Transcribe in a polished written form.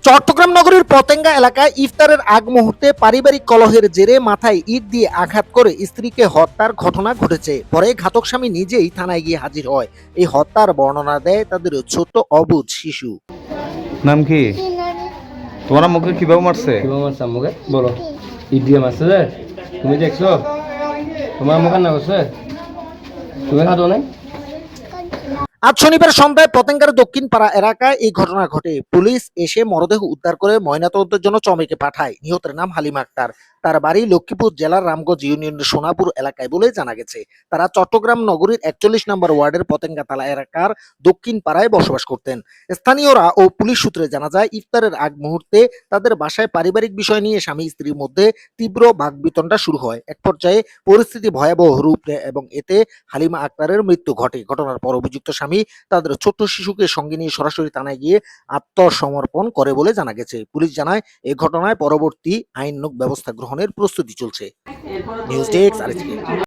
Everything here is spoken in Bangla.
চট্টগ্রাম নগরীর পতেঙ্গা এলাকায় ইফতারের আগ মুহূর্তে পারিবারিক কলহের জেরে মাথায় ইট দিয়ে আঘাত করে স্ত্রীকে হত্যার ঘটনা ঘটেছে। পরে ঘাতক স্বামী নিজেই থানায় গিয়ে হাজির হয়। এই হত্যার বর্ণনা দেয় তাদের ছোট অবুঝ শিশু। নাম কি? তোমার আম্মুকে কিভাবে মারছে? কিভাবে মারছে আম্মুকে বলো। ইট দিয়ে মারছে যে তুমি দেখছো? তোমার আম্মু কান্না করছে? তুমি খাতো নাই? আজ শনিবার সন্ধ্যায় পতেঙ্গার দক্ষিণ পাড়া এলাকায় এই ঘটনা ঘটে। পুলিশ এসে মরদেহ উদ্ধার করে ময়নাতদন্তের জন্য চমেকে পাঠায়। নিহতের নাম হালিমা আক্তার। তার বাড়ি লক্ষ্মীপুর জেলার রামগঞ্জ ইউনিয়নের সোনাপুর এলাকায় বলে জানা গেছে। তারা চট্টগ্রাম নগরীর 41 নম্বর ওয়ার্ডের পতেঙ্গা তালা এলাকার দক্ষিণ পাড়ায় বসবাস করতেন। স্থানীয়রা ও পুলিশ সূত্রে জানা যায়, ইফতারের আগ মুহূর্তে তাদের বাসায় পারিবারিক বিষয় নিয়ে স্বামী স্ত্রীর মধ্যে তীব্র বাকবিতণ্ডা শুরু হয়। এক পর্যায়ে পরিস্থিতি ভয়াবহ রূপ নেয় এবং এতে হালিমা আক্তারের মৃত্যু ঘটে। ঘটনার পর অভিযুক্ত স্বামী তাদের ছোট্ট শিশুকে সঙ্গে নিয়ে সরাসরি থানায় গিয়ে আত্মসমর্পণ করে বলে জানা গেছে। পুলিশ জানায়, এই ঘটনায় পরবর্তী আইনানুগ ব্যবস্থা গ্রহণের প্রস্তুতি চলছে। News desk, RSK.